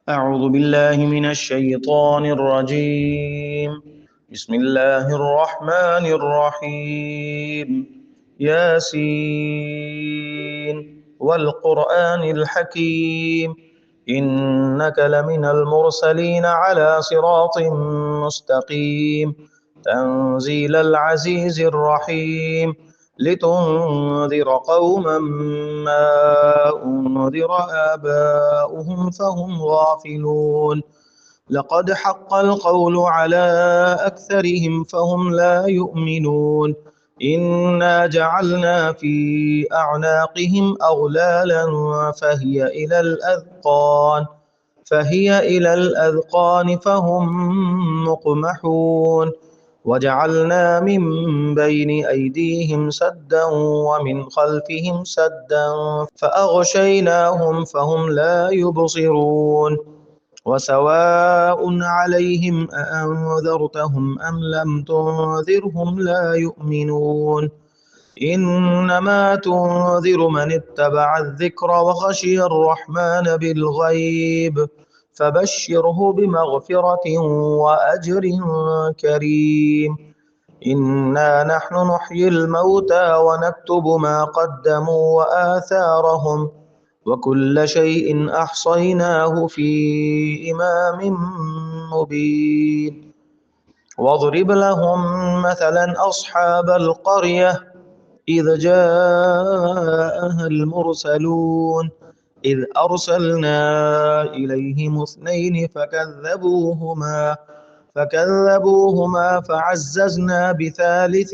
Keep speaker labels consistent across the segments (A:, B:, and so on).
A: أعوذ بالله من الشيطان الرجيم. بسم الله الرحمن الرحيم. ياسين والقرآن الحكيم. إنك لمن المرسلين على صراط مستقيم. تنزيل العزيز الرحيم. لتنذر قوما ما أنذر آباؤهم فهم غافلون. لقد حق القول على أكثرهم فهم لا يؤمنون. إنا جعلنا في أعناقهم أغلالا فهي إلى الأذقان فهم مقمحون. وجعلنا من بين أيديهم سدا ومن خلفهم سدا فأغشيناهم فهم لا يبصرون. وسواء عليهم أأنذرتهم أم لم تنذرهم لا يؤمنون. إنما تنذر من اتبع الذكر وخشي الرحمن بالغيب فبشره بمغفرة وأجر كريم. إنا نحن نحيي الموتى ونكتب ما قدموا وآثارهم وكل شيء أحصيناه في إمام مبين. واضرب لهم مثلا أصحاب القرية إذ جاءها المرسلون إذ أرسلنا إليهم اثنين فكذبوهما فعززنا بثالث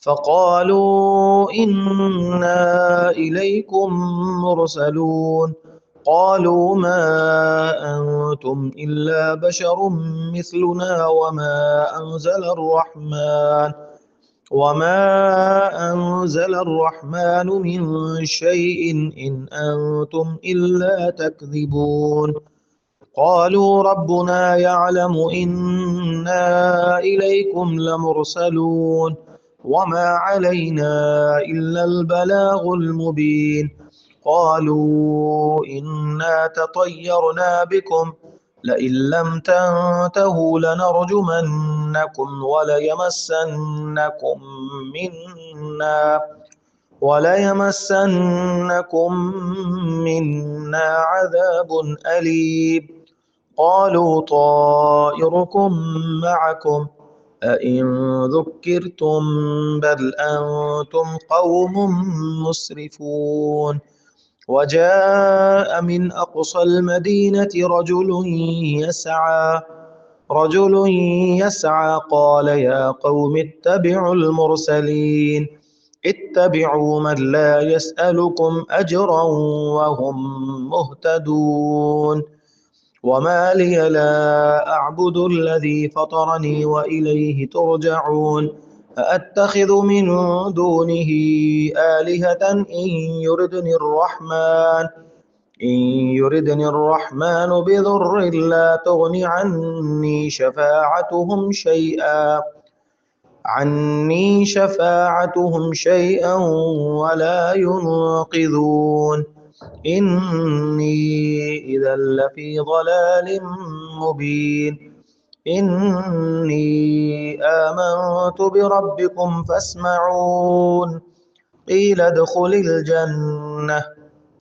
A: فقالوا إنا إليكم مرسلون. قالوا ما أنتم إلا بشر مثلنا وما أنزل الرحمن من شيء إن أنتم إلا تكذبون. قالوا ربنا يعلم إنا إليكم لمرسلون وما علينا إلا البلاغ المبين. قالوا إنا تطيرنا بكم لئن لم تنتهوا لنرجمنكم وليمسنكم منا عذاب أليم. قالوا طائركم معكم أئن ذكرتم بل أنتم قوم مسرفون. وجاء من أقصى المدينة رجل يسعى قال يا قوم اتبعوا من لا يسألكم أجرا وهم مهتدون. وما لي لا أعبد الذي فطرني وإليه ترجعون. أأتخذ من دونه آلهة إن يردني الرحمن بضر لا تغن عني شفاعتهم شيئا ولا ينقذون. إني إذا لفي ضلال مبين. إني آمنت بربكم فاسمعون. قيل ادخل الجنة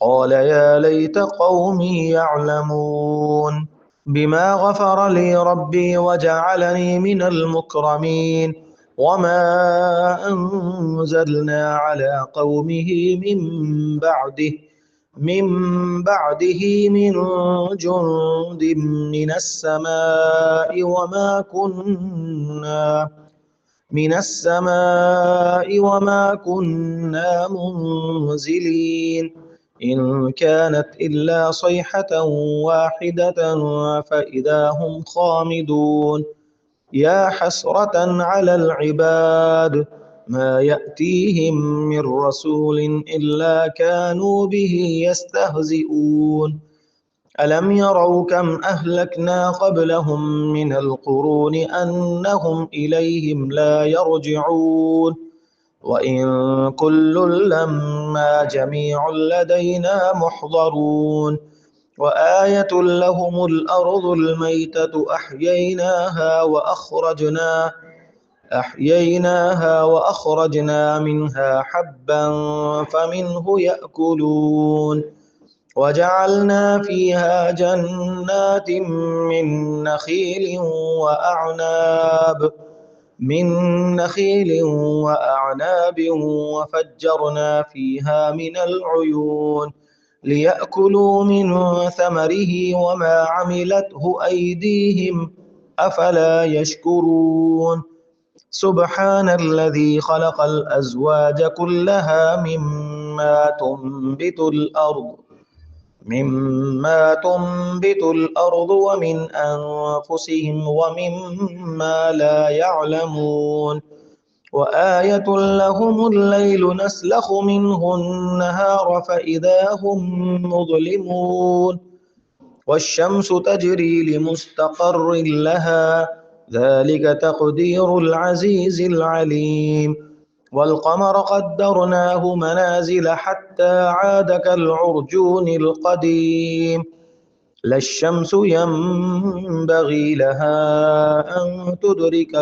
A: قال يا ليت قومي يعلمون. بما غفر لي ربي وجعلني من المكرمين. وما أنزلنا على قومه من بعده من جند من السماء وما كنا منزلين. إن كانت إلا صيحة واحدة فإذا هم خامدون. يا حسرة على العباد ما يأتيهم من رسول إلا كانوا به يستهزئون. ألم يروا كم أهلكنا قبلهم من القرون أنهم إليهم لا يرجعون. وإن كل لما جميع لدينا محضرون وآية لهم الأرض الميتة أحييناها وأخرجنا منها حبا فمنه يأكلون وجعلنا فيها جنات وأعناب من نخيل وأعناب وفجرنا فيها من العيون ليأكلوا من ثمره وما عملته أيديهم أفلا يشكرون سبحان الذي خلق الأزواج كلها مما تنبت الأرض ومن أنفسهم ومما لا يعلمون وآية لهم الليل نسلخ منه النهار فإذا هم مظلمون والشمس تجري لمستقر لها ذلك تقدير العزيز العليم والقمر قدرناه منازل حتى عاد كالعرجون القديم لا الشمس ينبغي لها أن تدرك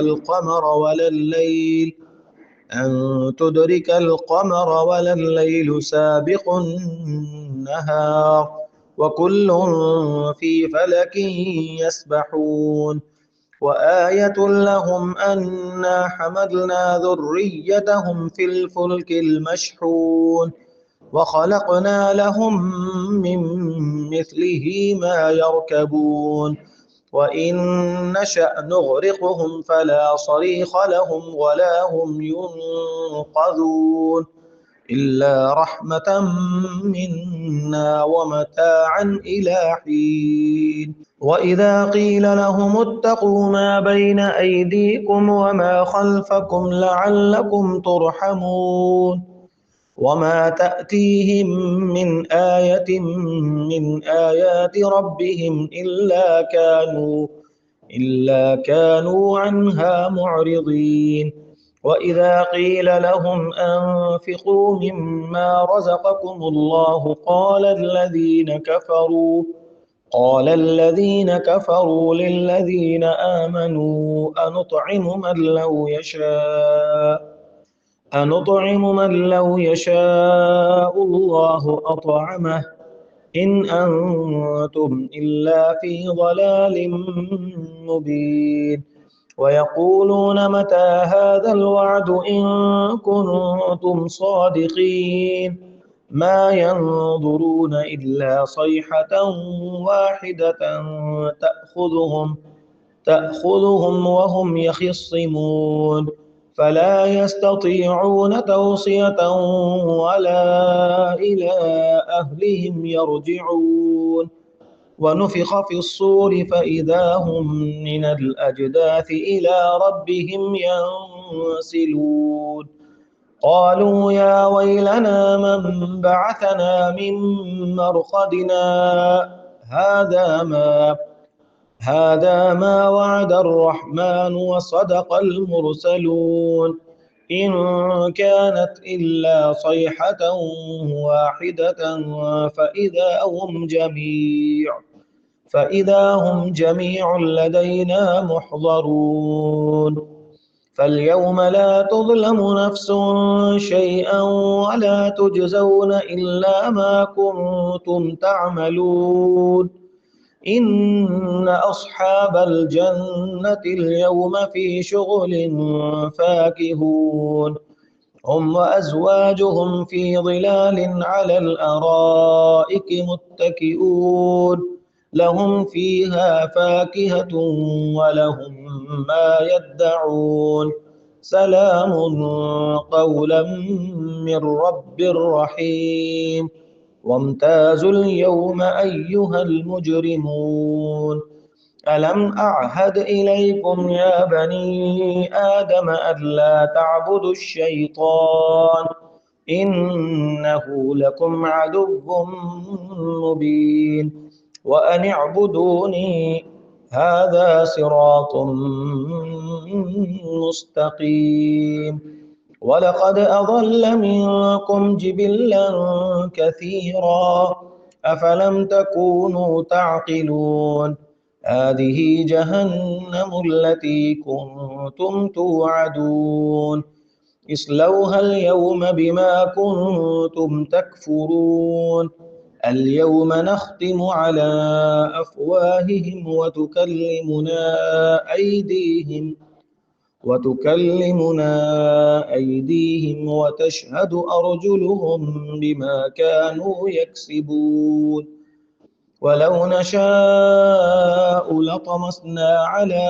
A: القمر ولا الليل سابق النهار وكل في فلك يسبحون وآية لهم أنا حملنا ذريتهم في الفلك المشحون وخلقنا لهم من مثله ما يركبون وإن نشأ نغرقهم فلا صريخ لهم ولا هم ينقذون إلا رحمة منا ومتاعا إلى حين وإذا قيل لهم اتقوا ما بين أيديكم وما خلفكم لعلكم ترحمون وما تأتيهم من آية من آيات ربهم إلا كانوا عنها معرضين وإذا قيل لهم أنفقوا مما رزقكم الله قال الذين كفروا للذين آمنوا أنطعم من لو يشاء الله أطعمه إن أنتم إلا في ضلال مبين ويقولون متى هذا الوعد إن كنتم صادقين ما ينظرون إلا صيحة واحدة تأخذهم وهم يخصمون فلا يستطيعون توصية ولا إلى أهلهم يرجعون ونفخ في الصور فإذا هم من الأجداث إلى ربهم ينسلون قالوا يا ويلنا من بعثنا من مرقدنا هذا ما وعد الرحمن وصدق المرسلون إن كانت إلا صيحة واحدة فإذا هم جميع لدينا محضرون فاليوم لا تظلم نفس شيئا ولا تجزون إلا ما كنتم تعملون إن أصحاب الجنة اليوم في شغل فاكهون هم وأزواجهم في ظلال على الأرائك متكئون لهم فيها فاكهة ولهم ما يدعون سلام قولا من رب رحيم وامتازوا اليوم أيها المجرمون ألم أعهد إليكم يا بني آدم ألا تعبدوا الشيطان إنه لكم عدو مبين وأن اعبدوني هذا صراط مستقيم ولقد أضل منكم جبلا كثيرا أفلم تكونوا تعقلون هذه جهنم التي كنتم توعدون اصلوها اليوم بما كنتم تكفرون اليوم نختم على أفواههم وتكلمنا أيديهم وتشهد أرجلهم بما كانوا يكسبون ولو نشاء لطمسنا على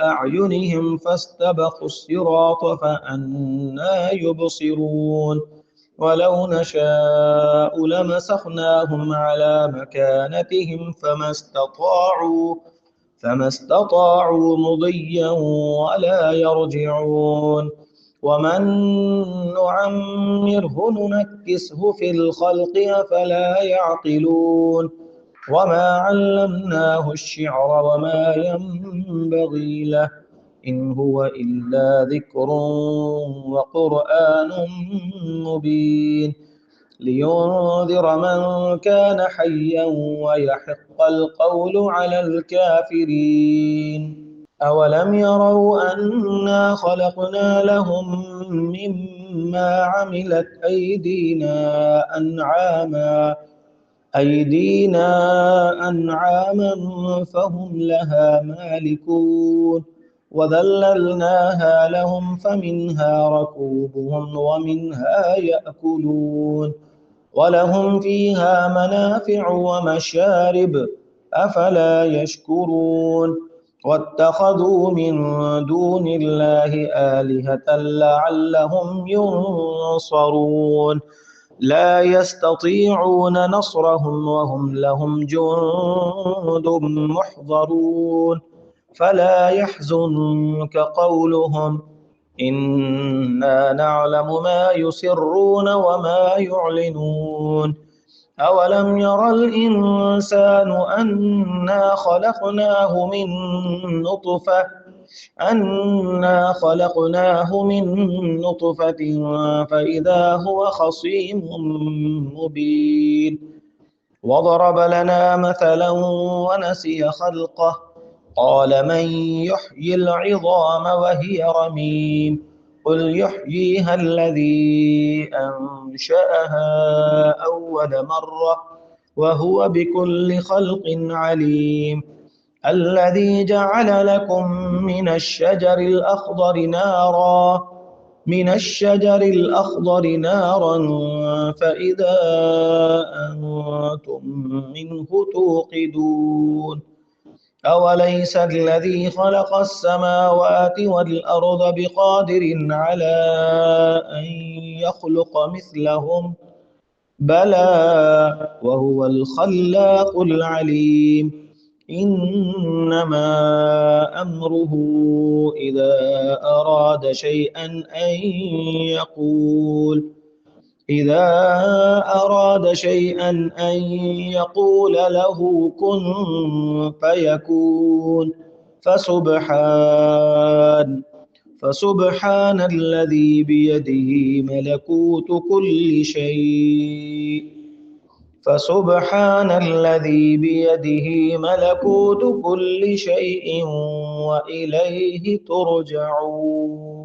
A: أعينهم فاستبقوا الصراط فأنى يبصرون ولو نشاء لمسخناهم على مكانتهم فما استطاعوا مضيا ولا يرجعون ومن نعمره ننكسه في الخلق أفلا يعقلون وما علمناه الشعر وما ينبغي له إن هو إلا ذكر وقرآن مبين لينذر من كان حيا ويحق القول على الكافرين أولم يروا أنا خلقنا لهم مما عملت أيدينا أنعاما فهم لها مالكون وذللناها لهم فمنها ركوبهم ومنها يأكلون ولهم فيها منافع ومشارب أفلا يشكرون واتخذوا من دون الله آلهة لعلهم ينصرون لا يستطيعون نصرهم وهم لهم جند محضرون فلا يحزنك قولهم إنا نعلم ما يسرون وما يعلنون أولم ير الإنسان أنا خلقناه من نطفة فإذا هو خصيم مبين وضرب لنا مثلا ونسي خلقه قال من يحيي العظام وهي رميم قل يحييها الذي أنشأها أول مرة وهو بكل خلق عليم الذي جعل لكم من الشجر الأخضر نارا فإذا أنتم منه توقدون أوليس الذي خلق السماوات والأرض بقادر على أن يخلق مثلهم بلى وهو الخلاق العليم إنما أمره إذا أراد شيئا أن يقول له كن فيكون فسبحان الذي بيده ملكوت كل شيء وإليه ترجعون